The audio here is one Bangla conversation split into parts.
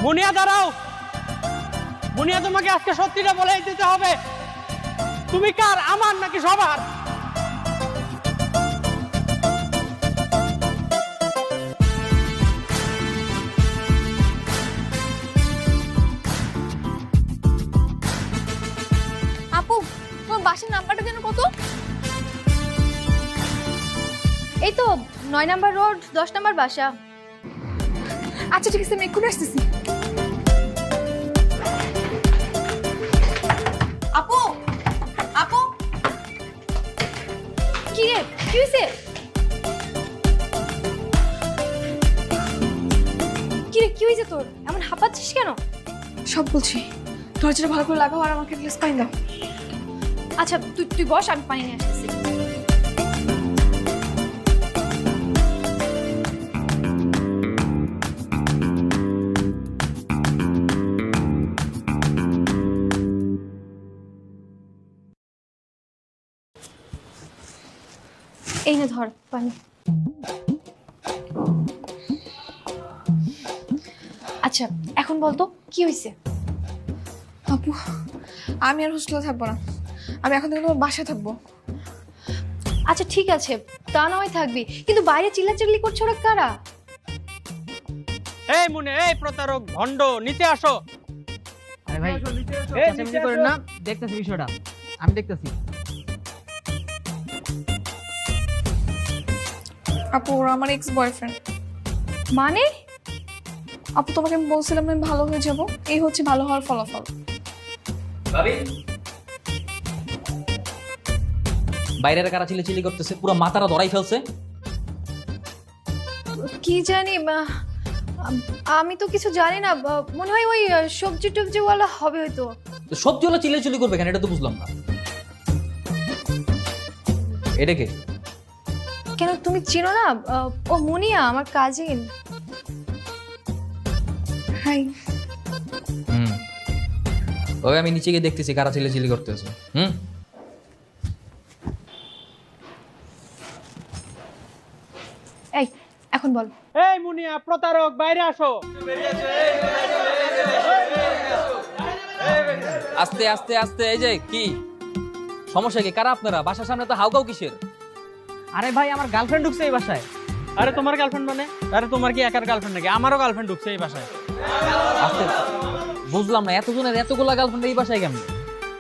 মুনিয়া দাঁড়াও। মুনিয়া, তোমাকে আজকে সত্যিটা বলেই দিতে হবে। তুমি কার, আমার নাকি সবার? আপু, তোমার বাসার নাম্বারটা যেন কত? এই তো 9 নাম্বার রোড, 10 নাম্বার বাসা। আচ্ছা ঠিক আছে, আমি এক্ষুনি আসতেছি। আপু, আপু, কি রে, কি হয়েছে? কি রে, কি হয়েছে তোর? এমন হাঁপাচ্ছিস কেন? সব বলছি, দরজাটা ভালো করে লাগাও আর আমাকে গ্লাস পানি দাও। আচ্ছা তুই বস, আমি পানি নিয়ে আসতেছি। এই নে ধর পানি। আচ্ছা এখন বলতো কি হয়েছে? আপু, আমি আর হোস্টেলে থাকবো না, আমি এখন থেকে তোমার বাসায় থাকবো। আচ্ছা ঠিক আছে, তা না হয় থাকবি, কিন্তু বাইরে চিল্লাচিল্লি করছে ওরা কারা? এই মুনে, এই প্রতারক ভণ্ড, নিতে আসো। আরে ভাই এই চেঁচামেচি করেন না, দেখতেছি বিষয়টা, আমি দেখতেছি। আপু, ওরা আমার এক্স বয়ফ্রেন্ড। মানে? আপু, তোমাকে আমি বলছিলাম আমি ভালো হয়ে যাব, এই হচ্ছে ভালো হওয়ার ফলাফল। ভাবি বাইরের কারা চিল্লাচিল্লি করতেছে, পুরো মাথাটা ধরাই ফেলছে। কি জানি, আমি তো কিছু জানি না। মনে হয় ওই সবজি টবজিওয়ালা হবে হয়তো। তো সত্যি হলো চিল্লাচিল্লি করবে কেন, এটা তো বুঝলাম না। এটা কে? কেন তুমি চিনো না? ও মুনিয়া, আমার কাজিন। হাই। ওই আমি নিচে গিয়ে দেখতেছি কারা চিল্লাচিল্লি করতেছে। এই এখন বল। এই মুনিয়া, প্রতারক, বাইরে আসো। আস্তে আস্তে আস্তে। এই যে কি সমস্যা, কি কারা আপনারা? বাসার সামনে তো হাউকাউ কিসের? আরে ভাই, আমার গার্লফ্রেন্ড ঢুকছে এই বাসায়। আরে তোমার গার্লফ্রেন্ড মানে? আরে তোমার কি একার গার্লফ্রেন্ড নাকি? আমারও গার্লফ্রেন্ড ঢুকছে এই বাসায়। আস্তে, বুঝলাম না এতজনের এতগুলা গার্লফ্রেন্ড এই বাসায় কেমন?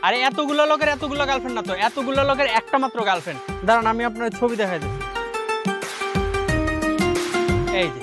আরে এতগুলো লোকের এতগুলো গার্লফ্রেন্ড না তো, এতগুলো লোকের একটা মাত্র গার্লফ্রেন্ড। দাঁড়ান, আমি আপনার ছবি দেখাই দিচ্ছি। এই যে